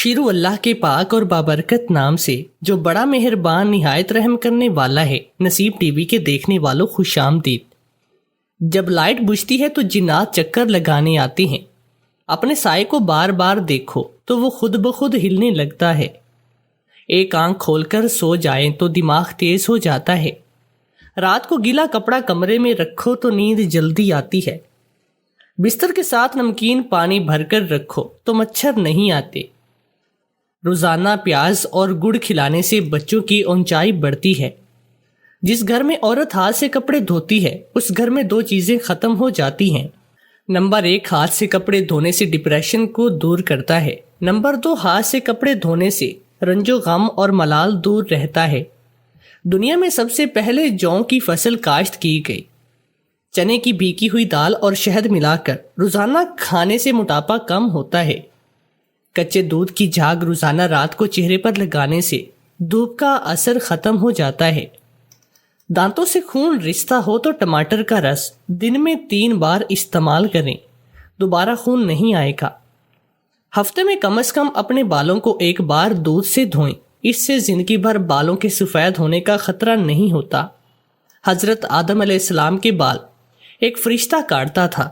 شروع اللہ کے پاک اور بابرکت نام سے جو بڑا مہربان نہایت رحم کرنے والا ہے۔ نصیب ٹی وی کے دیکھنے والوں خوش آمدید۔ جب لائٹ بجھتی ہے تو جنات چکر لگانے آتے ہیں۔ اپنے سائے کو بار بار دیکھو تو وہ خود بخود ہلنے لگتا ہے۔ ایک آنکھ کھول کر سو جائیں تو دماغ تیز ہو جاتا ہے۔ رات کو گیلا کپڑا کمرے میں رکھو تو نیند جلدی آتی ہے۔ بستر کے ساتھ نمکین پانی بھر کر رکھو تو مچھر نہیں آتے۔ روزانہ پیاز اور گڑ کھلانے سے بچوں کی اونچائی بڑھتی ہے۔ جس گھر میں عورت ہاتھ سے کپڑے دھوتی ہے اس گھر میں دو چیزیں ختم ہو جاتی ہیں۔ نمبر 1، ہاتھ سے کپڑے دھونے سے ڈپریشن کو دور کرتا ہے۔ نمبر 2، ہاتھ سے کپڑے دھونے سے رنج و غم اور ملال دور رہتا ہے۔ دنیا میں سب سے پہلے جوں کی فصل کاشت کی گئی۔ چنے کی بھیگی ہوئی دال اور شہد ملا کر روزانہ کھانے سے موٹاپا کم ہوتا ہے۔ کچے دودھ کی جھاگ روزانہ رات کو چہرے پر لگانے سے دھوپ کا اثر ختم ہو جاتا ہے۔ دانتوں سے خون رستا ہو تو ٹماٹر کا رس دن میں 3 بار استعمال کریں، دوبارہ خون نہیں آئے گا۔ ہفتے میں کم از کم اپنے بالوں کو 1 بار دودھ سے دھوئیں، اس سے زندگی بھر بالوں کے سفید ہونے کا خطرہ نہیں ہوتا۔ حضرت آدم علیہ السلام کے بال ایک فرشتہ کاٹتا تھا۔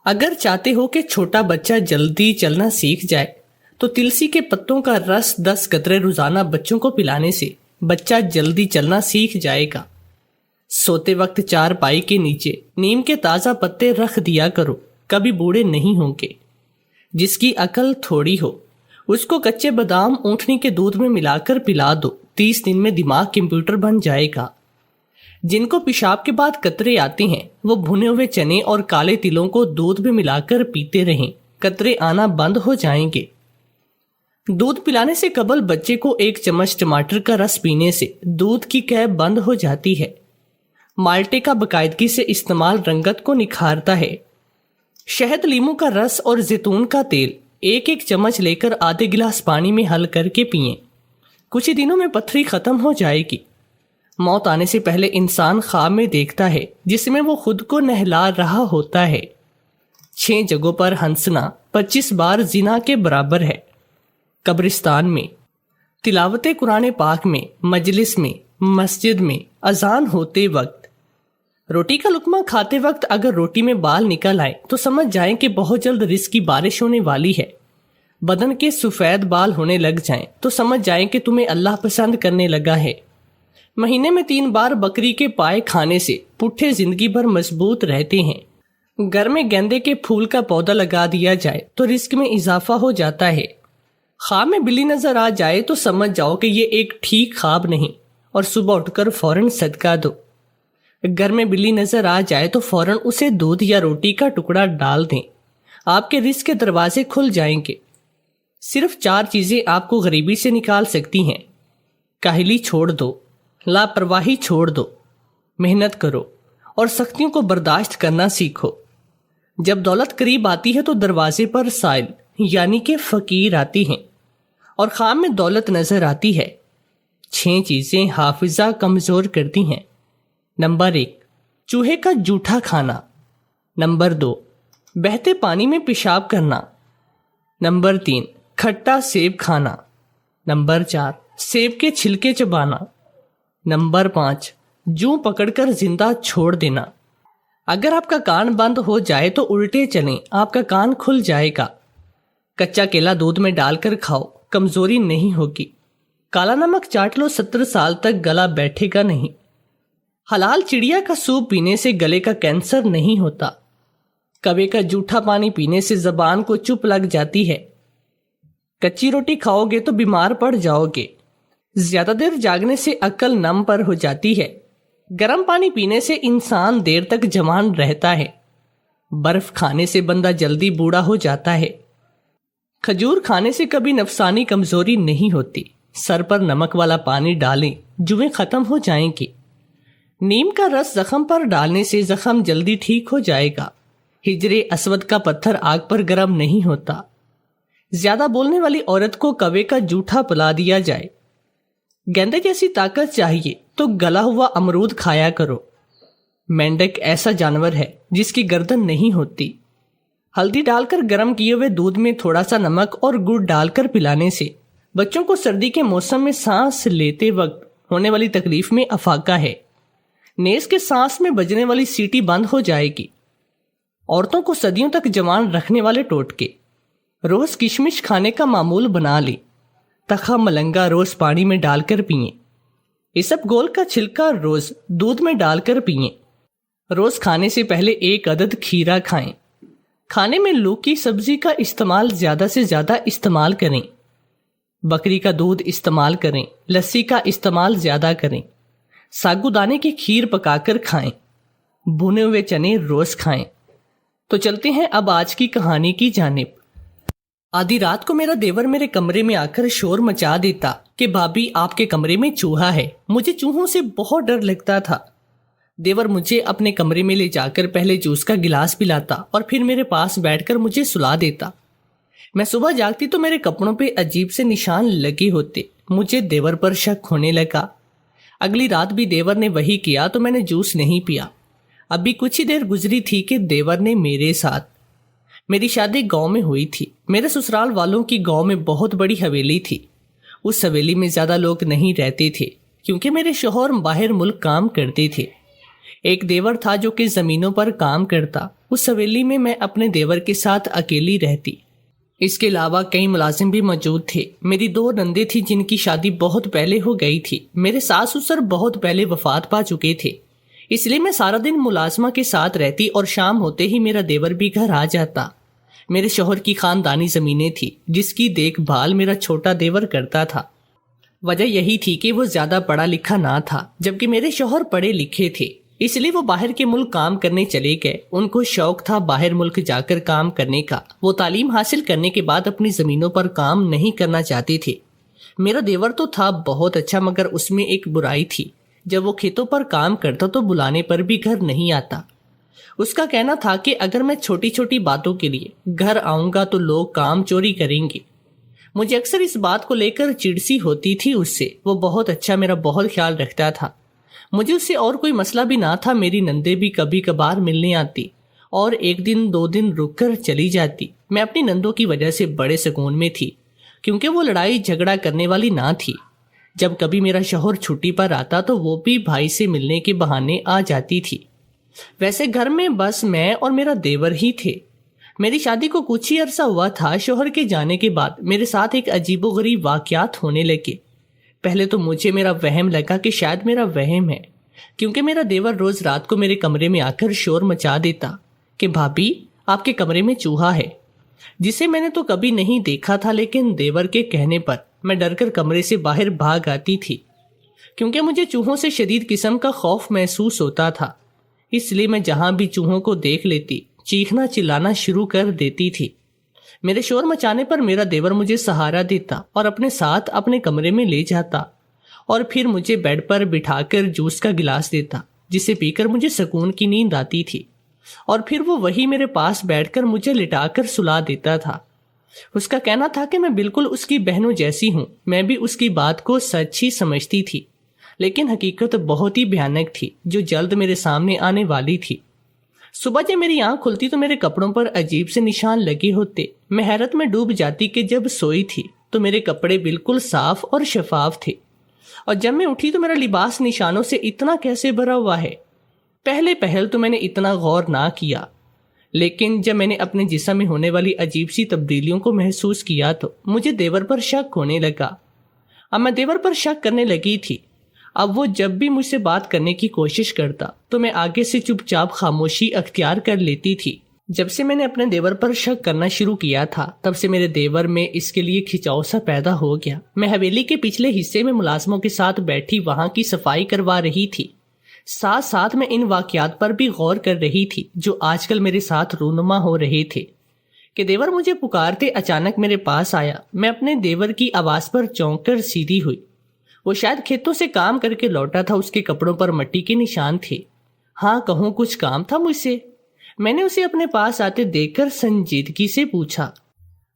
اگر چاہتے ہو کہ چھوٹا بچہ جلدی چلنا سیکھ جائے تو تلسی کے پتوں کا رس 10 قطرے روزانہ بچوں کو پلانے سے بچہ جلدی چلنا سیکھ جائے گا۔ سوتے وقت چارپائی کے نیچے نیم کے تازہ پتے رکھ دیا کرو، کبھی بوڑھے نہیں ہوں گے۔ جس کی عقل تھوڑی ہو اس کو کچے بادام اونٹنی کے دودھ میں ملا کر پلا دو، 30 دن میں دماغ کمپیوٹر بن جائے گا۔ جن کو پیشاب کے بعد قطرے آتے ہیں وہ بھنے ہوئے چنے اور کالے تلوں کو دودھ میں ملا کر پیتے رہیں، قطرے آنا بند ہو جائیں گے۔ دودھ پلانے سے قبل بچے کو 1 چمچ ٹماٹر کا رس پینے سے دودھ کی قے بند ہو جاتی ہے۔ مالٹے کا باقاعدگی سے استعمال رنگت کو نکھارتا ہے۔ شہد، لیموں کا رس اور زیتون کا تیل 1 چمچ لے کر آدھے گلاس پانی میں حل کر کے پئیں، کچھ ہی دنوں میں پتھری ختم ہو جائے گی۔ موت آنے سے پہلے انسان خواب میں دیکھتا ہے جس میں وہ خود کو نہلا رہا ہوتا ہے۔ 6 جگہوں پر ہنسنا 25 بار زنا کے برابر ہے۔ قبرستان میں، تلاوت قرآن پاک میں، مجلس میں، مسجد میں، اذان ہوتے وقت۔ روٹی کا لقمہ کھاتے وقت اگر روٹی میں بال نکل آئے تو سمجھ جائیں کہ بہت جلد رزق کی بارش ہونے والی ہے۔ بدن کے سفید بال ہونے لگ جائیں تو سمجھ جائیں کہ تمہیں اللہ پسند کرنے لگا ہے۔ مہینے میں 3 بار بکری کے پائے کھانے سے پٹھے زندگی بھر مضبوط رہتے ہیں۔ گھر میں گیندے کے پھول کا پودا لگا دیا جائے تو رزق میں اضافہ ہو جاتا ہے۔ خواب میں بلی نظر آ جائے تو سمجھ جاؤ کہ یہ ایک ٹھیک خواب نہیں اور صبح اٹھ کر فوراً صدقہ دو۔ گھر میں بلی نظر آ جائے تو فوراً اسے دودھ یا روٹی کا ٹکڑا ڈال دیں، آپ کے رزق کے دروازے کھل جائیں گے۔ صرف 4 چیزیں آپ کو غریبی سے نکال سکتی ہیں۔ کاہلی چھوڑ دو، لاپرواہی چھوڑ دو، محنت کرو اور سختیوں کو برداشت کرنا سیکھو۔ جب دولت قریب آتی ہے تو دروازے پر سائل یعنی کہ فقیر آتی ہیں اور خواب میں دولت نظر آتی ہے۔ 6 چیزیں حافظہ کمزور کرتی ہیں۔ نمبر 1، چوہے کا جوٹا کھانا۔ نمبر 2، بہتے پانی میں پیشاب کرنا۔ نمبر 3، کھٹا سیب کھانا۔ نمبر 4، سیب کے چھلکے چبانا۔ نمبر 5، جوں پکڑ کر زندہ چھوڑ دینا۔ اگر آپ کا کان بند ہو جائے تو الٹے چلیں، آپ کا کان کھل جائے گا۔ کچا کیلا دودھ میں ڈال کر کھاؤ، کمزوری نہیں ہوگی۔ کالا نمک چاٹ لو، 70 سال تک گلا بیٹھے گا نہیں۔ حلال چڑیا کا سوپ پینے سے گلے کا کینسر نہیں ہوتا۔ کوے کا جوٹا پانی پینے سے زبان کو چپ لگ جاتی ہے۔ کچی روٹی کھاؤ گے تو بیمار پڑ جاؤ گے۔ زیادہ دیر جاگنے سے عقل نم پر ہو جاتی ہے۔ گرم پانی پینے سے انسان دیر تک جوان رہتا ہے۔ برف کھانے سے بندہ جلدی بوڑھا ہو جاتا ہے۔ کھجور کھانے سے کبھی نفسانی کمزوری نہیں ہوتی۔ سر پر نمک والا پانی ڈالیں، جوئیں ختم ہو جائیں گی۔ نیم کا رس زخم پر ڈالنے سے زخم جلدی ٹھیک ہو جائے گا۔ حجر اسود کا پتھر آگ پر گرم نہیں ہوتا۔ زیادہ بولنے والی عورت کو کوے کا جوٹا پلا دیا جائے۔ گیندے جیسی طاقت چاہیے تو گلا ہوا امرود کھایا کرو۔ مینڈک ایسا جانور ہے جس کی گردن نہیں ہوتی۔ ہلدی ڈال کر گرم کیے ہوئے دودھ میں تھوڑا سا نمک اور گڑ ڈال کر پلانے سے بچوں کو سردی کے موسم میں سانس لیتے وقت ہونے والی تکلیف میں افاقہ ہے۔ نیز کے سانس میں بجنے والی سیٹی بند ہو جائے گی۔ عورتوں کو صدیوں تک جوان رکھنے والے ٹوٹکے۔ روز کشمش کھانے کا معمول بنا لیں۔ تخا ملنگا روز پانی میں ڈال کر پئیں۔ اسب گول کا چھلکا روز دودھ میں ڈال کر پئیں۔ روز کھانے سے پہلے 1 عدد کھیرا کھائیں۔ کھانے میں لوکی سبزی کا استعمال زیادہ سے زیادہ استعمال کریں۔ بکری کا دودھ استعمال کریں۔ لسی کا استعمال زیادہ کریں۔ ساگو دانے کی کھیر پکا کر کھائیں۔ بھنے ہوئے چنے روز کھائیں۔ تو چلتے ہیں اب آج کی کہانی کی جانب۔ آدھی رات کو میرا دیور میرے کمرے میں آ کر شور مچا دیتا کہ بھابی آپ کے کمرے میں چوہا ہے۔ مجھے چوہوں سے بہت ڈر لگتا تھا۔ دیور مجھے اپنے کمرے میں لے جا کر پہلے جوس کا گلاس پلاتا اور پھر میرے پاس بیٹھ کر مجھے سلا دیتا۔ میں صبح جاگتی تو میرے کپڑوں پہ عجیب سے نشان لگے ہوتے۔ مجھے دیور پر شک ہونے لگا۔ اگلی رات بھی دیور نے وہی کیا تو میں نے جوس نہیں پیا۔ ابھی کچھ ہی دیر گزری تھی کہ دیور نے میرے ساتھ۔ میری شادی گاؤں میں ہوئی تھی۔ میرے سسرال والوں کی گاؤں میں بہت بڑی حویلی تھی۔ اس حویلی میں زیادہ لوگ نہیں رہتے تھے کیونکہ میرے شوہر باہر ملک کام کرتے تھے۔ ایک دیور تھا جو کہ زمینوں پر کام کرتا۔ اس حویلی میں میں اپنے دیور کے ساتھ اکیلی رہتی۔ اس کے علاوہ کئی ملازم بھی موجود تھے۔ میری 2 نندیں تھیں جن کی شادی بہت پہلے ہو گئی تھی۔ میرے ساس سسر بہت پہلے وفات پا چکے تھے، اس لیے میں سارا دن ملازمہ کے ساتھ رہتی اور شام ہوتے ہی میرا دیور بھی گھر آ جاتا۔ میرے شوہر کی خاندانی زمینیں تھی جس کی دیکھ بھال میرا چھوٹا دیور کرتا تھا۔ وجہ یہی تھی کہ وہ زیادہ پڑھا لکھا نہ تھا جبکہ میرے شوہر پڑھے لکھے تھے، اس لیے وہ باہر کے ملک کام کرنے چلے گئے۔ ان کو شوق تھا باہر ملک جا کر کام کرنے کا۔ وہ تعلیم حاصل کرنے کے بعد اپنی زمینوں پر کام نہیں کرنا چاہتے تھے۔ میرا دیور تو تھا بہت اچھا، مگر اس میں ایک برائی تھی۔ جب وہ کھیتوں پر کام کرتا تو بلانے پر بھی گھر نہیں آتا۔ اس کا کہنا تھا کہ اگر میں چھوٹی چھوٹی باتوں کے لیے گھر آؤں گا تو لوگ کام چوری کریں گے۔ مجھے اکثر اس بات کو لے کر چڑسی ہوتی تھی اس سے۔ وہ بہت اچھا میرا بہت خیال رکھتا تھا۔ مجھے اس سے اور کوئی مسئلہ بھی نہ تھا۔ میری نندیں بھی کبھی کبھار ملنے آتی اور 1 دن 2 دن رک کر چلی جاتی۔ میں اپنی نندوں کی وجہ سے بڑے سکون میں تھی کیونکہ وہ لڑائی جھگڑا کرنے والی نہ تھی۔ جب کبھی میرا شوہر چھٹی پر آتا تو وہ بھی بھائی سے ملنے کے بہانے آ جاتی تھی۔ ویسے گھر میں بس میں اور میرا دیور ہی تھے۔ میری شادی کو کچھ ہی عرصہ ہوا تھا۔ شوہر کے جانے کے بعد میرے ساتھ ایک عجیب و غریب واقعات ہونے لگے۔ پہلے تو مجھے میرا وہم لگا کہ شاید میرا وہم ہے، کیونکہ میرا دیور روز رات کو میرے کمرے میں آ کر شور مچا دیتا کہ بھابی آپ کے کمرے میں چوہا ہے، جسے میں نے تو کبھی نہیں دیکھا تھا، لیکن دیور کے کہنے پر میں ڈر کر کمرے سے باہر بھاگ آتی تھی کیونکہ مجھے چوہوں سے شدید قسم کا خوف محسوس ہوتا تھا۔ اس لیے میں جہاں بھی چوہوں کو دیکھ لیتی چیخنا چلانا شروع کر دیتی تھی۔ میرے شور مچانے پر میرا دیور مجھے سہارا دیتا اور اپنے ساتھ اپنے کمرے میں لے جاتا اور پھر مجھے بیڈ پر بٹھا کر جوس کا گلاس دیتا جسے پی کر مجھے سکون کی نیند آتی تھی، اور پھر وہ وہی میرے پاس بیٹھ کر مجھے لٹا کر سلا دیتا تھا۔ اس کا کہنا تھا کہ میں بالکل اس کی بہنوں جیسی ہوں۔ میں بھی اس کی بات کو سچ ہی سمجھتی تھی، لیکن حقیقت بہت ہی بھیانک تھی جو جلد میرے سامنے آنے والی تھی۔ صبح جب میری آنکھ کھلتی تو میرے کپڑوں پر عجیب سے نشان لگے ہوتے۔ میں حیرت میں ڈوب جاتی کہ جب سوئی تھی تو میرے کپڑے بالکل صاف اور شفاف تھے، اور جب میں اٹھی تو میرا لباس نشانوں سے اتنا کیسے بھرا ہوا ہے۔ پہل تو میں نے اتنا غور نہ کیا، لیکن جب میں نے اپنے جسم میں ہونے والی عجیب سی تبدیلیوں کو محسوس کیا تو مجھے دیور پر شک ہونے لگا۔ اب میں دیور پر شک کرنے لگی تھی۔ اب وہ جب بھی مجھ سے بات کرنے کی کوشش کرتا تو میں آگے سے چپ چاپ خاموشی اختیار کر لیتی تھی۔ جب سے میں نے اپنے دیور پر شک کرنا شروع کیا تھا تب سے میرے دیور میں اس کے لیے کھچاؤ سا پیدا ہو گیا۔ میں حویلی کے پچھلے حصے میں ملازموں کے ساتھ بیٹھی وہاں کی صفائی کروا رہی تھی، ساتھ ساتھ میں ان واقعات پر بھی غور کر رہی تھی جو آج کل میرے ساتھ رونما ہو رہے تھے کہ دیور مجھے پکارتے اچانک میرے پاس آیا۔ میں اپنے دیور کی آواز پر چونک کر سیدھی ہوئی۔ وہ شاید کھیتوں سے کام کر کے لوٹا تھا۔ اس کے کپڑوں پر مٹی کے نشان تھے۔ ہاں کہوں کچھ کام تھا مجھ سے؟ میں نے اسے اپنے پاس آتے دیکھ کر سنجیدگی سے پوچھا۔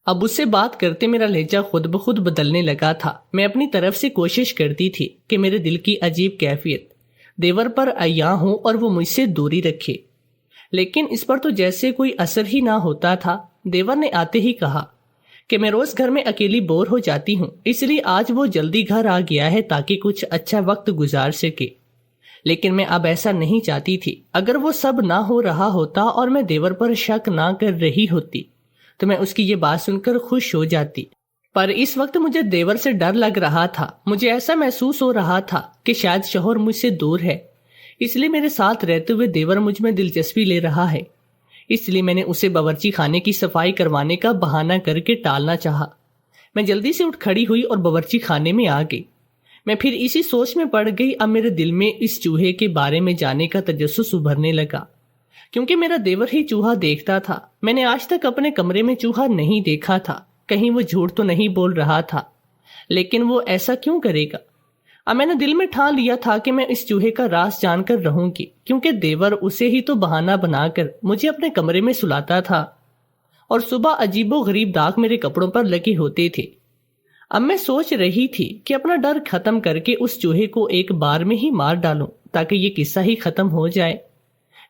اب اس سے بات کرتے میرا لہجہ خود بخود بدلنے لگا تھا۔ میں اپنی طرف سے کوشش کرتی تھی کہ میرے دل کی عجیب کیفیت دیور پر عیاں ہو اور وہ مجھ سے دوری رکھے۔ لیکن اس پر تو جیسے کوئی اثر ہی نہ ہوتا تھا۔ دیور نے آتے ہی کہا کہ میں روز گھر میں اکیلی بور ہو جاتی ہوں، اس لیے آج وہ جلدی گھر آ گیا ہے تاکہ کچھ اچھا وقت گزار سکے۔ لیکن میں اب ایسا نہیں چاہتی تھی۔ اگر وہ سب نہ ہو رہا ہوتا اور میں دیور پر شک نہ کر رہی ہوتی تو میں اس کی یہ بات سن کر خوش ہو جاتی، پر اس وقت مجھے دیور سے ڈر لگ رہا تھا۔ مجھے ایسا محسوس ہو رہا تھا کہ شاید شوہر مجھ سے دور ہے، اس لیے میرے ساتھ رہتے ہوئے دیور مجھ میں دلچسپی لے رہا ہے۔ اس لیے میں نے اسے باورچی خانے کی صفائی کروانے کا بہانہ کر کے ٹالنا چاہا۔ میں جلدی سے اٹھ کھڑی ہوئی اور باورچی خانے میں آ گئی۔ میں پھر اسی سوچ میں پڑ گئی۔ اب میرے دل میں اس چوہے کے بارے میں جانے کا تجسس ابھرنے لگا، کیونکہ میرا دیور ہی چوہا دیکھتا تھا۔ میں نے آج تک اپنے کمرے میں چوہا نہیں دیکھا تھا۔ کہیں وہ جھوٹ تو نہیں بول رہا تھا، لیکن وہ ایسا کیوں کرے گا؟ اب میں نے دل میں ٹھان لیا تھا کہ میں اس چوہے کا راز جان کر رہوں گی، کیونکہ دیور اسے ہی تو بہانہ بنا کر مجھے اپنے کمرے میں سلاتا تھا، اور صبح عجیب و غریب داغ میرے کپڑوں پر لگے ہوتے تھے۔ اب میں سوچ رہی تھی کہ اپنا ڈر ختم کر کے اس چوہے کو ایک بار میں ہی مار ڈالوں تاکہ یہ قصہ ہی ختم ہو جائے۔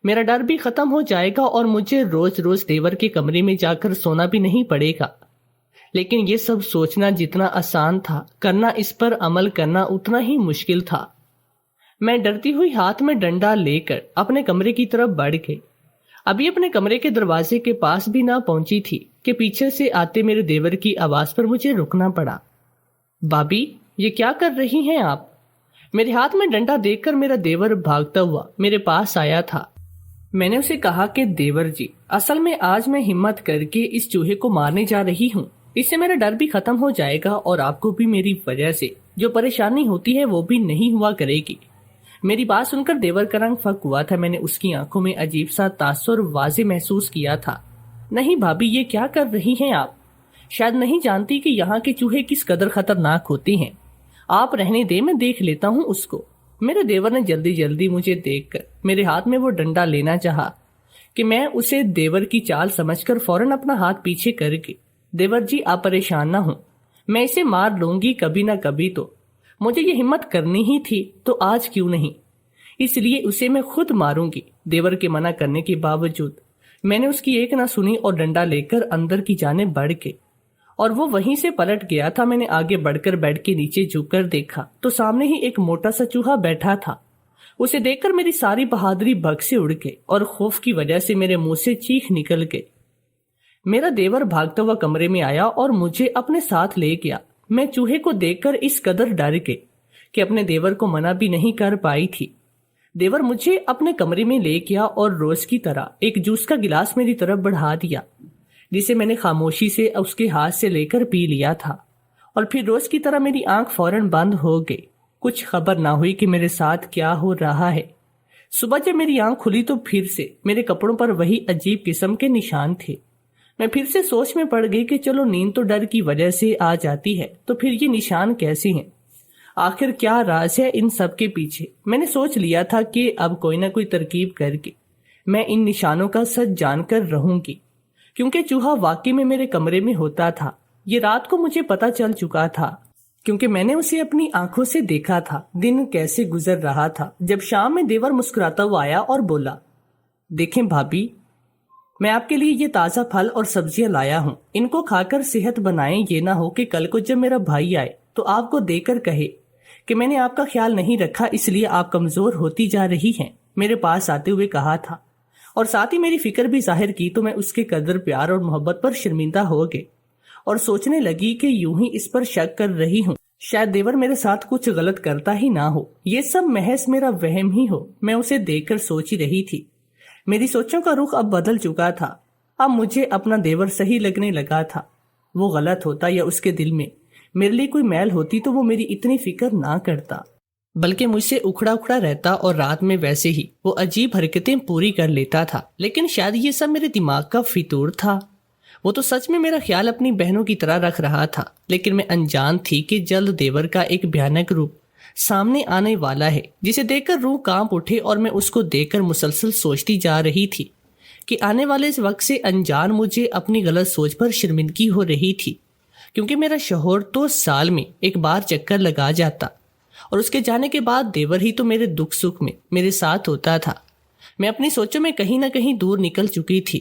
میرا ڈر بھی ختم ہو جائے گا اور مجھے روز روز دیور کے کمرے میں جا کر سونا بھی نہیں پڑے گا۔ لیکن یہ سب سوچنا جتنا آسان تھا، کرنا اس پر عمل کرنا اتنا ہی مشکل تھا۔ میں ڈرتی ہوئی ہاتھ میں ڈنڈا لے کر اپنے کمرے کی طرف بڑھ گئی۔ ابھی اپنے کمرے کے دروازے کے پاس بھی نہ پہنچی تھی کہ پیچھے سے آتے میرے دیور کی آواز پر مجھے رکنا پڑا۔ بابی، یہ کیا کر رہی ہیں آپ؟ میرے ہاتھ میں ڈنڈا دیکھ کر میرا دیور بھاگتا ہوا میرے پاس آیا تھا۔ میں نے اسے کہا کہ دیور جی، اصل میں آج میں ہمت کر کے اس چوہے کو مارنے جا رہی ہوں۔ اس سے میرا ڈر بھی ختم ہو جائے گا اور آپ کو بھی میری وجہ سے جو پریشانی ہوتی ہے وہ بھی نہیں ہوا کرے گی۔ میری بات سن کر دیور کا رنگ پھک ہوا تھا۔ میں نے اس کی آنکھوں میں عجیب سا تاثر واضح محسوس کیا تھا۔ نہیں بھابی، یہ کیا کر رہی ہیں آپ؟ شاید نہیں جانتی کہ یہاں کے چوہے کس قدر خطرناک ہوتے ہیں۔ آپ رہنے دے، میں دیکھ لیتا ہوں اس کو۔ میرے دیور نے جلدی جلدی مجھے دیکھ کر میرے ہاتھ میں وہ ڈنڈا لینا چاہا کہ میں اسے دیور کی چال سمجھ کر فوراً اپنا ہاتھ پیچھے کر کے، دیور جی آپ پریشان نہ ہوں، میں اسے مار لوں گی کبھی نہ کبھی، تو مجھے یہ ہمت کرنی ہی تھی تو آج کیوں نہیں؟ اس لیے اسے میں خود ماروں گی۔ دیور کے منع کرنے کے باوجود میں نے اس کی ایک نہ سنی اور ڈنڈا لے کر اندر کی جانب بڑھ کے، اور وہ وہیں سے پلٹ گیا تھا۔ میں نے آگے بڑھ کر بیڈ کے نیچے جھک کر دیکھا تو سامنے ہی ایک موٹا سا چوہا بیٹھا تھا۔ اسے دیکھ کر میری ساری بہادری بگ سے اڑ گئی اور خوف کی وجہ سے میرے منہ سے چیخ نکل گئی۔ میرا دیور بھاگتا ہوا کمرے میں آیا اور مجھے اپنے ساتھ لے گیا۔ میں چوہے کو دیکھ کر اس قدر ڈر گئی کہ اپنے دیور کو منع بھی نہیں کر پائی تھی۔ دیور مجھے اپنے کمرے میں لے گیا اور روز کی طرح ایک جوس کا گلاس میری طرف بڑھا دیا، جسے میں نے خاموشی سے اس کے ہاتھ سے لے کر پی لیا تھا، اور پھر روز کی طرح میری آنکھ فوراً بند ہو گئی۔ کچھ خبر نہ ہوئی کہ میرے ساتھ کیا ہو رہا ہے۔ صبح جب میری آنکھ کھلی تو پھر سے میرے کپڑوں پر وہی عجیب قسم کے نشان تھے۔ میں پھر سے سوچ میں پڑ گئی کہ چلو نیند تو ڈر کی وجہ سے آ جاتی ہے، تو پھر یہ نشان کیسے ہیں؟ آخر کیا راز ہے ان سب کے پیچھے؟ میں نے سوچ لیا تھا کہ اب کوئی نہ کوئی ترکیب کر کے میں ان نشانوں کا سچ جان کر رہوں گی، کیونکہ چوہا واقعی میں میرے کمرے میں ہوتا تھا۔ یہ رات کو مجھے پتا چل چکا تھا، کیونکہ میں نے اسے اپنی آنکھوں سے دیکھا تھا۔ دن کیسے گزر رہا تھا جب شام میں دیور مسکراتا ہوا آیا اور بولا، دیکھیں بھابی، میں آپ کے لیے یہ تازہ پھل اور سبزیاں لایا ہوں، ان کو کھا کر صحت بنائیں۔ یہ نہ ہو کہ کل کو جب میرا بھائی آئے تو آپ کو دے کر کہے کہ میں نے آپ کا خیال نہیں رکھا، اس لیے آپ کمزور ہوتی جا رہی ہیں۔ میرے پاس آتے ہوئے کہا تھا، اور ساتھ ہی میری فکر بھی ظاہر کی، تو میں اس کے قدر پیار اور محبت پر شرمندہ ہو گئی اور سوچنے لگی کہ یوں ہی اس پر شک کر رہی ہوں، شاید دیور میرے ساتھ کچھ غلط کرتا ہی نہ ہو، یہ سب محض میرا وہم ہی ہو۔ میں اسے دیکھ کر سوچ ہی رہی تھی۔ میری سوچوں کا رخ اب بدل چکا تھا۔ اب مجھے اپنا دیور صحیح لگنے لگا تھا۔ وہ غلط ہوتا یا اس کے دل میں میرے لیے کوئی میل ہوتی تو وہ میری اتنی فکر نہ کرتا، بلکہ مجھ سے اکھڑا اکھڑا رہتا اور رات میں ویسے ہی وہ عجیب حرکتیں پوری کر لیتا تھا۔ لیکن شاید یہ سب میرے دماغ کا فطور تھا۔ وہ تو سچ میں میرا خیال اپنی بہنوں کی طرح رکھ رہا تھا، لیکن میں انجان تھی کہ جلد دیور کا ایک بھیانک روپ سامنے آنے والا ہے، جسے دیکھ کر روح کانپ اٹھے، اور میں اس کو دیکھ کر مسلسل سوچتی جا رہی تھی کہ آنے والے اس وقت سے انجان مجھے اپنی غلط سوچ پر شرمندگی ہو رہی تھی، کیونکہ میرا شوہر تو سال میں ایک بار چکر لگا جاتا، اور اس کے جانے کے بعد دیور ہی تو میرے دکھ سکھ میں میرے ساتھ ہوتا تھا۔ میں اپنی سوچوں میں کہیں نہ کہیں دور نکل چکی تھی۔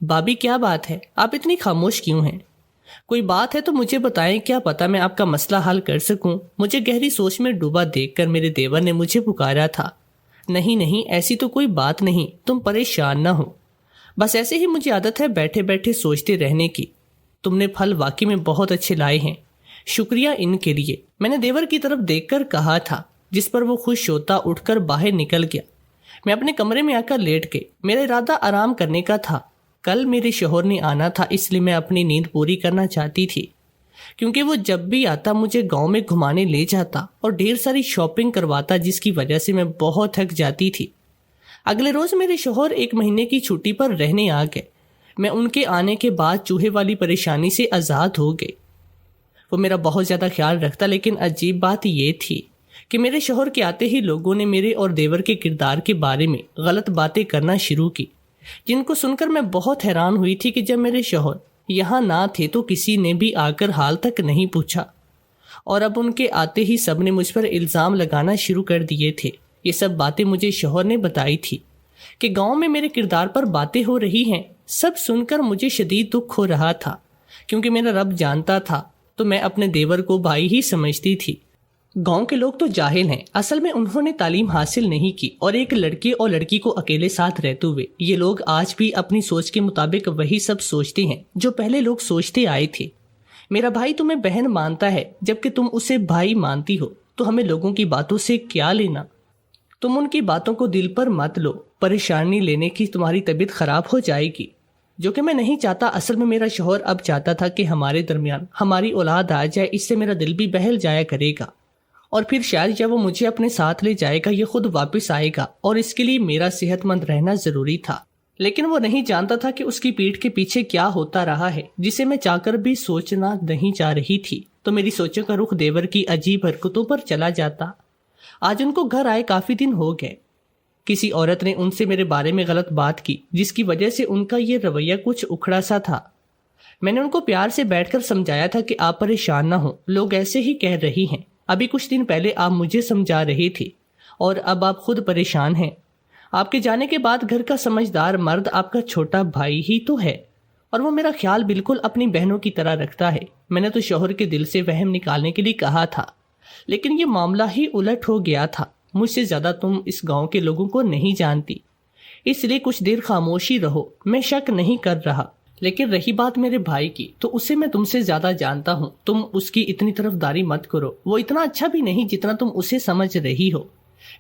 بھابھی کیا بات ہے، آپ اتنی خاموش کیوں ہیں؟ کوئی بات ہے تو مجھے بتائیں، کیا پتا میں آپ کا مسئلہ حل کر سکوں۔ مجھے گہری سوچ میں ڈوبا دیکھ کر میرے دیور نے مجھے پکارا تھا۔ نہیں نہیں، ایسی تو کوئی بات نہیں، تم پریشان نہ ہو، بس ایسے ہی مجھے عادت ہے بیٹھے بیٹھے سوچتے رہنے کی۔ تم نے پھل واقعی میں بہت اچھے لائے ہیں، شکریہ ان کے لیے، میں نے دیور کی طرف دیکھ کر کہا تھا، جس پر وہ خوش ہوتا اٹھ کر باہر نکل گیا۔ میں اپنے کمرے میں آ کر لیٹ گئی۔ میرا ارادہ آرام کرنے کا تھا۔ کل میرے شوہر نے آنا تھا، اس لیے میں اپنی نیند پوری کرنا چاہتی تھی، کیونکہ وہ جب بھی آتا مجھے گاؤں میں گھمانے لے جاتا اور ڈھیر ساری شاپنگ کرواتا، جس کی وجہ سے میں بہت تھک جاتی تھی۔ اگلے روز میرے شوہر 1 مہینے کی چھٹی پر رہنے آ گئے۔ میں ان کے آنے کے بعد چوہے والی پریشانی سے آزاد ہو گئی۔ وہ میرا بہت زیادہ خیال رکھتا، لیکن عجیب بات یہ تھی کہ میرے شوہر کے آتے ہی لوگوں نے میرے اور دیور کے کردار کے بارے میں غلط باتیں کرنا شروع کی، جن کو سن کر میں بہت حیران ہوئی تھی کہ جب میرے شوہر یہاں نہ تھے تو کسی نے بھی آ کر حال تک نہیں پوچھا، اور اب ان کے آتے ہی سب نے مجھ پر الزام لگانا شروع کر دیے تھے۔ یہ سب باتیں مجھے شوہر نے بتائی تھی کہ گاؤں میں میرے کردار پر باتیں ہو رہی ہیں۔ سب سن کر مجھے شدید دکھ ہو رہا تھا، کیونکہ میرا رب جانتا تھا تو میں اپنے دیور کو بھائی ہی سمجھتی تھی۔ گاؤں کے لوگ تو جاہل ہیں، اصل میں انہوں نے تعلیم حاصل نہیں کی، اور ایک لڑکے اور لڑکی کو اکیلے ساتھ رہتے ہوئے یہ لوگ آج بھی اپنی سوچ کے مطابق وہی سب سوچتے ہیں جو پہلے لوگ سوچتے آئے تھے۔ میرا بھائی تمہیں بہن مانتا ہے جبکہ تم اسے بھائی مانتی ہو، تو ہمیں لوگوں کی باتوں سے کیا لینا؟ تم ان کی باتوں کو دل پر مت لو، پریشانی لینے کی تمہاری طبیعت خراب ہو جائے گی، جو کہ میں نہیں چاہتا۔ اصل میں میرا شوہر اب چاہتا تھا کہ ہمارے درمیان ہماری اولاد آ جائے، اس سے میرا دل بھی بہل جایا کرے گا، اور پھر شاید جب وہ مجھے اپنے ساتھ لے جائے گا یہ خود واپس آئے گا، اور اس کے لیے میرا صحت مند رہنا ضروری تھا۔ لیکن وہ نہیں جانتا تھا کہ اس کی پیٹھ کے پیچھے کیا ہوتا رہا ہے، جسے میں چاہ کر بھی سوچنا نہیں چاہ رہی تھی۔ تو میری سوچوں کا رخ دیور کی عجیب حرکتوں پر چلا جاتا۔ آج ان کو گھر آئے کافی دن ہو گئے۔ کسی عورت نے ان سے میرے بارے میں غلط بات کی، جس کی وجہ سے ان کا یہ رویہ کچھ اکھڑا سا تھا۔ میں نے ان کو پیار سے بیٹھ کر سمجھایا تھا کہ آپ پریشان نہ ہوں، لوگ ایسے ہی کہہ رہی ہیں۔ ابھی کچھ دن پہلے آپ مجھے سمجھا رہے تھے، اور اب آپ خود پریشان ہیں۔ آپ کے جانے کے بعد گھر کا سمجھدار مرد آپ کا چھوٹا بھائی ہی تو ہے، اور وہ میرا خیال بالکل اپنی بہنوں کی طرح رکھتا ہے۔ میں نے تو شوہر کے دل سے وہم نکالنے کے لیے کہا تھا، لیکن یہ معاملہ ہی الٹ ہو گیا تھا۔ مجھ سے زیادہ تم اس گاؤں کے لوگوں کو نہیں جانتی، اس لیے کچھ دیر خاموشی رہو۔ میں شک نہیں کر رہا، لیکن رہی بات میرے بھائی کی، تو اسے میں تم سے زیادہ جانتا ہوں۔ تم اس کی اتنی طرفداری مت کرو، وہ اتنا اچھا بھی نہیں جتنا تم اسے سمجھ رہی ہو۔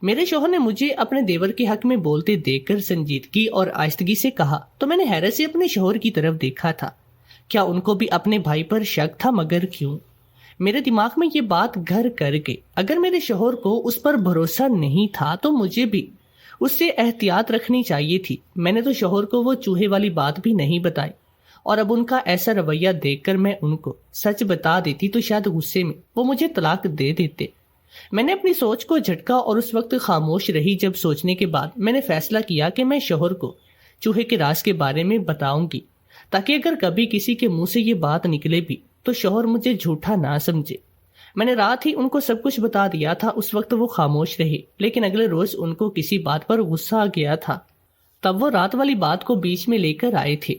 میرے شوہر نے مجھے اپنے دیور کے حق میں بولتے دیکھ کر سنجیدگی اور آہستگی سے کہا، تو میں نے حیرت سے اپنے شوہر کی طرف دیکھا تھا۔ کیا ان کو بھی اپنے بھائی پر شک تھا؟ مگر کیوں؟ میرے دماغ میں یہ بات گھر کر گئی۔ اگر میرے شوہر کو اس پر بھروسہ نہیں تھا تو مجھے بھی اس سے احتیاط رکھنی چاہیے تھی۔ میں نے تو شوہر کو وہ چوہے والی بات بھی نہیں بتائی، اور اب ان کا ایسا رویہ دیکھ کر میں ان کو سچ بتا دیتی تو شاید غصے میں وہ مجھے طلاق دے دیتے۔ میں نے اپنی سوچ کو جھٹکا اور اس وقت خاموش رہی جب سوچنے کے بعد میں نے فیصلہ کیا کہ میں شوہر کو چوہے کے راز کے بارے میں بتاؤں گی، تاکہ اگر کبھی کسی کے منہ سے یہ بات نکلے بھی تو شوہر مجھے جھوٹا نہ سمجھے۔ میں نے رات ہی ان کو سب کچھ بتا دیا تھا۔ اس وقت وہ خاموش رہے، لیکن اگلے روز ان کو کسی بات پر غصہ آ گیا تھا۔ تب وہ رات والی بات کو بیچ میں لے کر آئے تھے،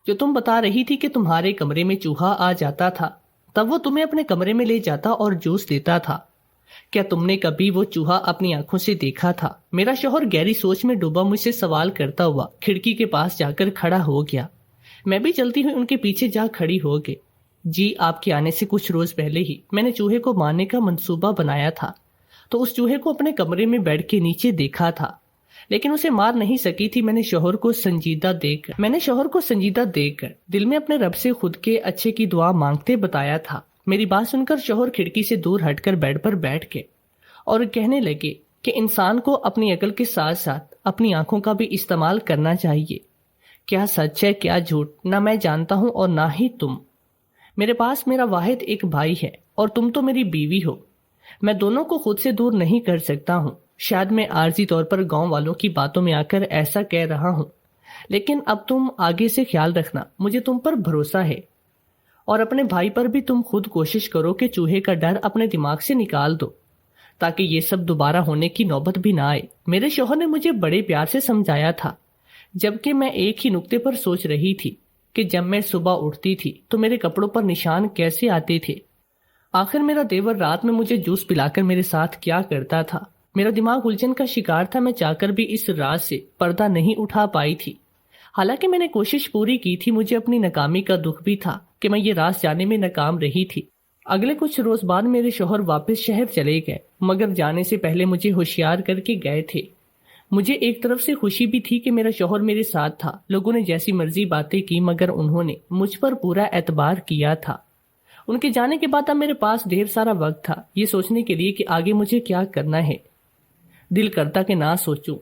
جو تم بتا رہی تھی کہ تمہارے کمرے میں چوہا آ جاتا تھا، تب وہ تمہیں اپنے کمرے میں لے جاتا اور جوس دیتا تھا۔ کیا تم نے کبھی وہ چوہا اپنی آنکھوں سے دیکھا تھا؟ میرا شوہر گہری سوچ میں ڈوبا مجھ سے سوال کرتا ہوا کھڑکی کے پاس جا کر کھڑا ہو گیا۔ میں بھی چلتی ہوئی ان کے پیچھے جا کھڑی ہو گئی۔ جی، آپ کے آنے سے کچھ روز پہلے ہی میں نے چوہے کو مارنے کا منصوبہ بنایا تھا، تو اس چوہے کو اپنے کمرے میں بیڈ کے نیچے دیکھا تھا، لیکن اسے مار نہیں سکی تھی۔ میں نے شوہر کو سنجیدہ دیکھ کر دل میں اپنے رب سے خود کے اچھے کی دعا مانگتے بتایا تھا۔ میری بات سن کر شوہر کھڑکی سے دور ہٹ کر بیڈ پر بیٹھ گئے اور کہنے لگے کہ انسان کو اپنی عقل کے ساتھ ساتھ اپنی آنکھوں کا بھی استعمال کرنا چاہیے۔ کیا سچ ہے کیا جھوٹ نہ میں جانتا ہوں اور نہ ہی تم۔ میرے پاس میرا واحد ایک بھائی ہے اور تم تو میری بیوی ہو۔ میں دونوں کو خود سے دور نہیں کر سکتا ہوں۔ شاید میں عارضی طور پر گاؤں والوں کی باتوں میں آ کر ایسا کہہ رہا ہوں، لیکن اب تم آگے سے خیال رکھنا، مجھے تم پر بھروسہ ہے، اور اپنے بھائی پر بھی تم خود کوشش کرو کہ چوہے کا ڈر اپنے دماغ سے نکال دو، تاکہ یہ سب دوبارہ ہونے کی نوبت بھی نہ آئے۔ میرے شوہر نے مجھے بڑے پیار سے سمجھایا تھا، جبکہ میں ایک ہی نقطے پر سوچ رہی تھی کہ جب میں صبح اٹھتی تھی تو میرے کپڑوں پر نشان کیسے آتے تھے۔ آخر میرا دیور رات میں مجھے جوس پلا کر میرے ساتھ کیا کرتا تھا؟ میرا دماغ الجھن کا شکار تھا۔ میں چاہ کر بھی اس راز سے پردہ نہیں اٹھا پائی تھی۔ حالانکہ میں نے کوشش پوری کی تھی، مجھے اپنی ناکامی کا دکھ بھی تھا کہ میں یہ راز جانے میں ناکام رہی تھی۔ اگلے کچھ روز بعد میرے شوہر واپس شہر چلے گئے، مگر جانے سے پہلے مجھے ہوشیار کر کے گئے تھے۔ مجھے ایک طرف سے خوشی بھی تھی کہ میرا شوہر میرے ساتھ تھا۔ لوگوں نے جیسی مرضی باتیں کی، مگر انہوں نے مجھ پر پورا اعتبار کیا تھا۔ ان کے جانے کے بعد اب میرے پاس ڈھیر سارا وقت تھا یہ سوچنے کے لیے کہ آگے مجھے کیا کرنا ہے۔ دل کرتا کہ نہ سوچوں،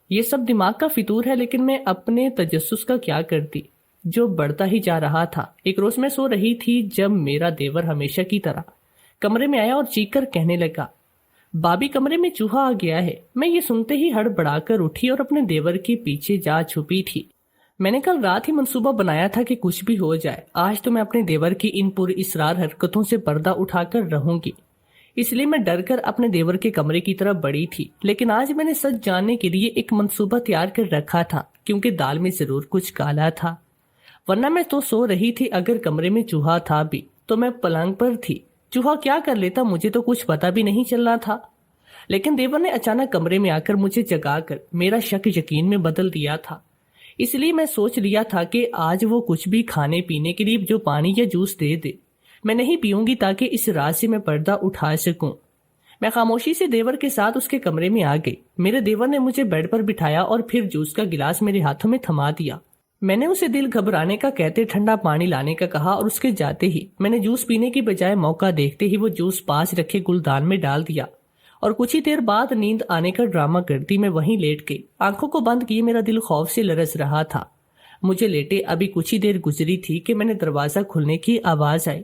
یہ سب دماغ کا فطور ہے، لیکن میں اپنے تجسس کا کیا کرتی جو بڑھتا ہی جا رہا تھا۔ ایک روز میں سو رہی تھی جب میرا دیور ہمیشہ کی طرح کمرے میں آیا اور چیخ کر کہنے لگا، بابی کمرے میں چوہا آ گیا ہے۔ میں یہ سنتے ہی ہڑبڑا کر اٹھی اور اپنے دیور کے پیچھے جا چھپی تھی۔ میں نے کل رات ہی منصوبہ بنایا تھا کہ کچھ بھی ہو جائے، آج تو میں اپنے دیور کی ان پر اسرار حرکتوں سے پردہ اٹھا کر رہوں گی۔ اس لیے میں ڈر کر اپنے دیور کے کمرے کی طرف بڑھی تھی، لیکن آج میں نے سچ جاننے کے لیے ایک منصوبہ تیار کر رکھا تھا، کیونکہ دال میں ضرور کچھ کالا تھا، ورنہ میں تو سو رہی تھی۔ اگر کمرے میں چوہا تھا بھی تو میں پلنگ پر تھی، چوہا کیا کر لیتا مجھے تو کچھ پتا بھی نہیں چل رہا تھا۔ لیکن دیور نے اچانک کمرے میں آ کر مجھے جگا کر میرا شک یقین میں بدل دیا تھا۔ اس لیے میں سوچ لیا تھا کہ آج وہ کچھ بھی کھانے پینے کے لیے جو پانی یا جوس دے دے میں نہیں پیوں گی، تاکہ اس راز سے میں پردہ اٹھا سکوں۔ میں خاموشی سے دیور کے ساتھ اس کے کمرے میں آ گئی۔ میرے دیور نے مجھے بیڈ پر بٹھایا اور پھر جوس کا گلاس میرے ہاتھوں میں تھما دیا۔ میں نے اسے دل گھبرانے کا کہتے ٹھنڈا پانی لانے کا کہا، اور اس کے جاتے ہی میں نے جوس پینے کی بجائے موقع دیکھتے ہی وہ جوس پاس رکھے گلدان میں ڈال دیا، اور کچھ ہی دیر بعد نیند آنے کا ڈرامہ کرتی میں وہیں لیٹ گئی۔ آنکھوں کو بند کیے میرا دل خوف سے لرز رہا تھا۔ مجھے لیٹے ابھی کچھ ہی دیر گزری تھی کہ میں نے دروازہ کھلنے کی آواز آئی۔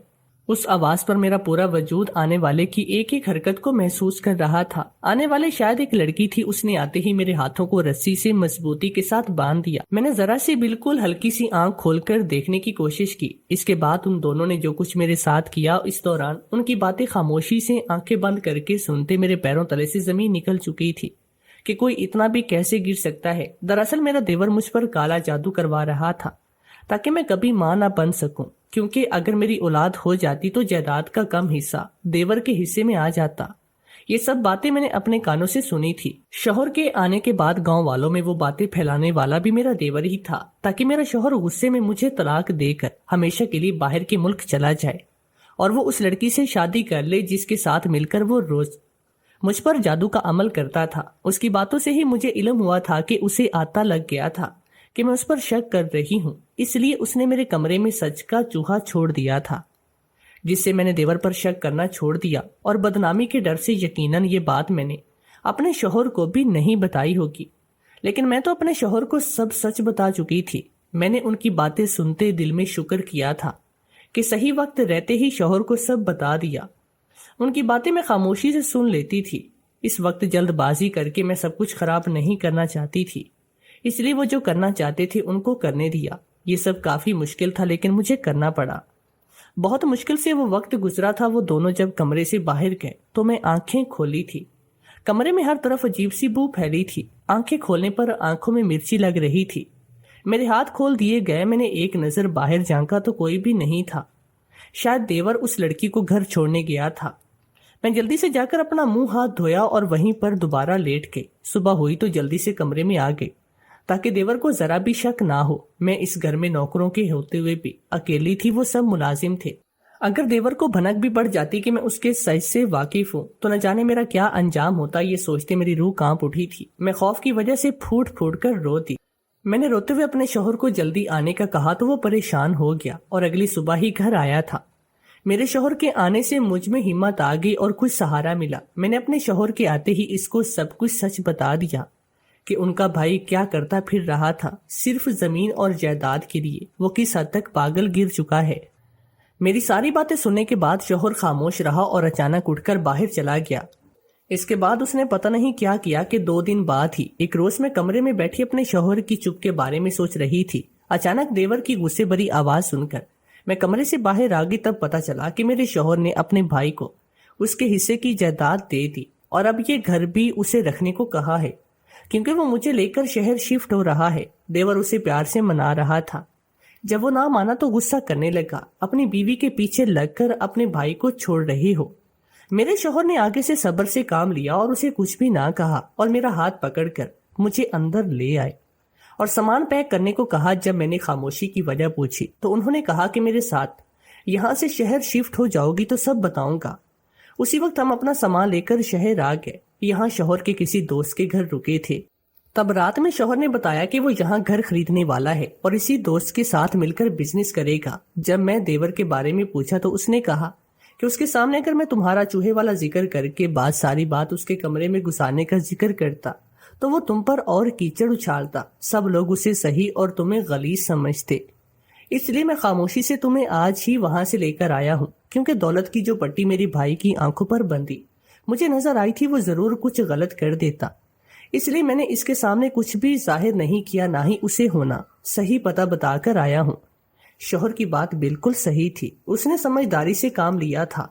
اس آواز پر میرا پورا وجود آنے والے کی ایک ایک حرکت کو محسوس کر رہا تھا۔ آنے والے شاید ایک لڑکی تھی۔ اس نے آتے ہی میرے ہاتھوں کو رسی سے مضبوطی کے ساتھ باندھ دیا۔ میں نے ذرا سی بالکل ہلکی سی آنکھ کھول کر دیکھنے کی کوشش کی۔ اس کے بعد ان دونوں نے جو کچھ میرے ساتھ کیا، اس دوران ان کی باتیں خاموشی سے آنکھیں بند کر کے سنتے میرے پیروں تلے سے زمین نکل چکی تھی کہ کوئی اتنا بھی کیسے گر سکتا ہے۔ دراصل میرا دیور مجھ پر کالا جادو کروا رہا تھا تاکہ میں کبھی ماں نہ بن سکوں، کیونکہ اگر میری اولاد ہو جاتی تو جائیداد کا کم حصہ دیور کے حصے میں آ جاتا۔ یہ سب باتیں میں نے اپنے کانوں سے سنی تھی۔ شوہر کے آنے کے بعد گاؤں والوں میں وہ باتیں پھیلانے والا بھی میرا دیور ہی تھا، تاکہ میرا شوہر غصے میں مجھے طلاق دے کر ہمیشہ کے لیے باہر کے ملک چلا جائے اور وہ اس لڑکی سے شادی کر لے جس کے ساتھ مل کر وہ روز مجھ پر جادو کا عمل کرتا تھا۔ اس کی باتوں سے ہی مجھے علم ہوا تھا کہ اسے آتا لگ گیا تھا کہ میں اس پر شک کر رہی ہوں، اس لیے اس نے میرے کمرے میں سچ کا چوہا چھوڑ دیا تھا، جس سے میں نے دیور پر شک کرنا چھوڑ دیا، اور بدنامی کے ڈر سے یقیناً یہ بات میں نے اپنے شوہر کو بھی نہیں بتائی ہوگی۔ لیکن میں تو اپنے شوہر کو سب سچ بتا چکی تھی۔ میں نے ان کی باتیں سنتے دل میں شکر کیا تھا کہ صحیح وقت رہتے ہی شوہر کو سب بتا دیا۔ ان کی باتیں میں خاموشی سے سن لیتی تھی۔ اس وقت جلد بازی کر کے میں سب کچھ خراب نہیں کرنا چاہتی تھی، اس لیے وہ جو کرنا چاہتے تھے ان کو کرنے دیا۔ یہ سب کافی مشکل تھا، لیکن مجھے کرنا پڑا۔ بہت مشکل سے وہ وقت گزرا تھا۔ وہ دونوں جب کمرے سے باہر گئے تو میں آنکھیں کھولی تھی۔ کمرے میں ہر طرف عجیب سی بو پھیلی تھی۔ آنکھیں کھولنے پر آنکھوں میں مرچی لگ رہی تھی۔ میرے ہاتھ کھول دیے گئے۔ میں نے ایک نظر باہر جھانکا تو کوئی بھی نہیں تھا۔ شاید دیور اس لڑکی کو گھر چھوڑنے گیا تھا۔ میں جلدی سے جا کر اپنا منہ ہاتھ دھویا اور وہیں پر دوبارہ لیٹ گئی۔ صبح ہوئی تو جلدی سے کمرے میں آ گئی تاکہ دیور کو ذرا بھی شک نہ ہو۔ میں اس گھر میں نوکروں کے ہوتے ہوئے بھی اکیلی تھی، وہ سب ملازم تھے۔ اگر دیور کو بھنک بھی پڑ جاتی کہ میں اس کے سائز سے واقف ہوں تو نہ جانے میرا کیا انجام ہوتا، یہ سوچتے میری روح کانپ اٹھی تھی۔ میں خوف کی وجہ سے پھوٹ پھوٹ کر رو دی۔ میں نے روتے ہوئے اپنے شوہر کو جلدی آنے کا کہا تو وہ پریشان ہو گیا اور اگلی صبح ہی گھر آیا تھا۔ میرے شوہر کے آنے سے مجھ میں ہمت آ گئی اور کچھ سہارا ملا۔ میں نے اپنے شوہر کے آتے ہی اس کو سب کچھ سچ بتا دیا کہ ان کا بھائی کیا کرتا پھر رہا تھا صرف زمین اور جائیداد کے لیے، وہ کس حد تک پاگل گر چکا ہے۔ میری ساری باتیں سننے کے بعد شوہر خاموش رہا اور اچانک اٹھ کر باہر چلا گیا۔ اس کے بعد اس نے پتہ نہیں کیا کیا کہ 2 دن بعد ہی ایک روز میں کمرے میں بیٹھی اپنے شوہر کی چپ کے بارے میں سوچ رہی تھی۔ اچانک دیور کی غصے بھری آواز سن کر میں کمرے سے باہر آ گئی۔ تب پتہ چلا کہ میرے شوہر نے اپنے بھائی کو اس کے حصے کی جائیداد دے دی اور اب یہ گھر بھی اسے رکھنے کو کہا ہے کیونکہ وہ مجھے لے کر شہر شفٹ ہو رہا ہے۔ دیور اسے پیار سے منا رہا تھا۔ جب وہ نہ مانا تو غصہ کرنے لگا، اپنی بیوی کے پیچھے لگ کر اپنے بھائی کو چھوڑ رہی ہو۔ میرے شوہر نے آگے سے صبر سے کام لیا اور اسے کچھ بھی نہ کہا اور میرا ہاتھ پکڑ کر مجھے اندر لے آئے اور سامان پیک کرنے کو کہا۔ جب میں نے خاموشی کی وجہ پوچھی تو انہوں نے کہا کہ میرے ساتھ یہاں سے شہر شفٹ ہو جاؤ گی تو سب بتاؤں گا۔ اسی وقت ہم اپنا سامان لے کر شہر آ گئے۔ یہاں شوہر کے کسی دوست کے گھر رکے تھے۔ تب رات میں شوہر نے بتایا کہ وہ یہاں گھر خریدنے والا ہے اور اسی دوست کے ساتھ مل کر بزنس کرے گا۔ جب میں دیور کے بارے میں پوچھا تو اس نے کہا کہ اس کے سامنے اگر میں تمہارا چوہے والا ذکر کر کے ساری بات اس کے کمرے میں گھسانے کا ذکر کرتا تو وہ تم پر اور کیچڑ اچھالتا، سب لوگ اسے صحیح اور تمہیں غلیظ سمجھتے۔ اس لیے میں خاموشی سے تمہیں آج ہی وہاں سے لے کر آیا ہوں، کیونکہ دولت کی جو پٹی میری بھائی کی آنکھوں پر بندھی مجھے نظر آئی تھی وہ ضرور کچھ غلط کر دیتا، اس لیے میں نے اس کے سامنے کچھ بھی ظاہر نہیں کیا، نہ ہی اسے ہونا صحیح پتہ بتا کر آیا ہوں۔ شوہر کی بات بالکل صحیح تھی، اس نے سمجھداری سے کام لیا تھا۔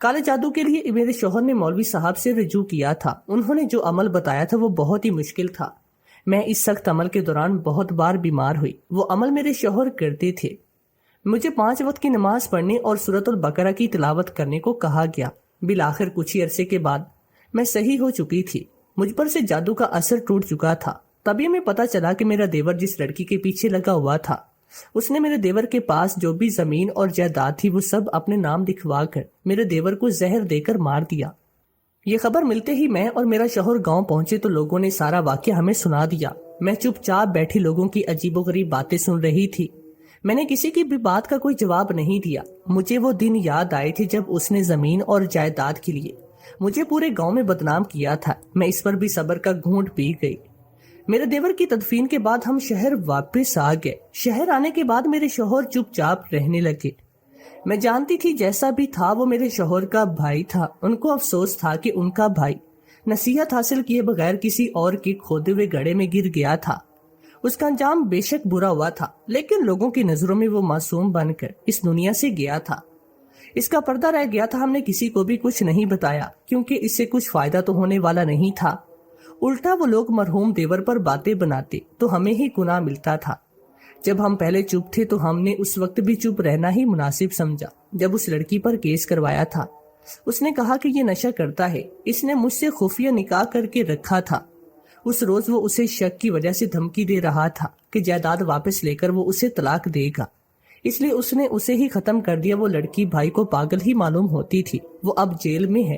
کالے جادو کے لیے میرے شوہر نے مولوی صاحب سے رجوع کیا تھا۔ انہوں نے جو عمل بتایا تھا وہ بہت ہی مشکل تھا۔ میں اس سخت عمل کے دوران بہت بار بیمار ہوئی۔ وہ عمل میرے شوہر کرتے تھے۔ مجھے 5 وقت کی نماز پڑھنے اور سورۃ البقرہ کی تلاوت کرنے کو کہا گیا۔ بالآخر کچھ ہی عرصے کے بعد میں صحیح ہو چکی تھی۔ مجھ پر سے جادو کا اثر ٹوٹ چکا تھا۔ تبھی ہمیں پتا چلا کہ میرا دیور جس لڑکی کے پیچھے لگا ہوا تھا، اس نے میرے دیور کے پاس جو بھی زمین اور جائیداد تھی وہ سب اپنے نام لکھوا کر میرے دیور کو زہر دے کر مار دیا۔ یہ خبر ملتے ہی میں اور میرا شوہر گاؤں پہنچے تو لوگوں نے سارا واقعہ ہمیں سنا دیا۔ میں چپ چاپ بیٹھی لوگوں کی عجیب و غریب باتیں سن رہی تھی۔ میں نے کسی کی بھی بات کا کوئی جواب نہیں دیا۔ مجھے وہ دن یاد آئے تھے جب اس نے زمین اور جائیداد کے لیے مجھے پورے گاؤں میں بدنام کیا تھا۔ میں اس پر بھی صبر کا گھونٹ پی گئی۔ میرے دیور کی تدفین کے بعد ہم شہر واپس آ گئے۔ شہر آنے کے بعد میرے شوہر چپ چاپ رہنے لگے۔ میں جانتی تھی جیسا بھی تھا وہ میرے شوہر کا بھائی تھا۔ ان کو افسوس تھا کہ ان کا بھائی نصیحت حاصل کیے بغیر کسی اور کے کھودے ہوئے گڑھے میں گر گیا تھا۔ اس کا انجام بے شک برا ہوا تھا، لیکن لوگوں کی نظروں میں وہ معصوم بن کر اس دنیا سے گیا تھا۔ اس کا پردہ رہ گیا تھا۔ ہم نے کسی کو بھی کچھ نہیں بتایا کیونکہ اس سے کچھ فائدہ تو ہونے والا نہیں تھا۔ الٹا وہ لوگ مرحوم دیور پر باتیں بناتے تو ہمیں ہی گناہ ملتا تھا۔ جب ہم پہلے چپ تھے تو ہم نے اس وقت بھی چپ رہنا ہی مناسب سمجھا۔ جب اس لڑکی پر کیس کروایا تھا اس نے کہا کہ یہ نشہ کرتا ہے، اس نے مجھ سے خفیہ نکاح کر کے رکھا تھا۔ اس روز وہ اسے شک کی وجہ سے دھمکی دے رہا تھا کہ جائیداد واپس لے کر وہ اسے طلاق دے گا، اس لیے اس نے اسے ہی ختم کر دیا۔ وہ لڑکی بھائی کو پاگل ہی معلوم ہوتی تھی۔ وہ اب جیل میں ہے۔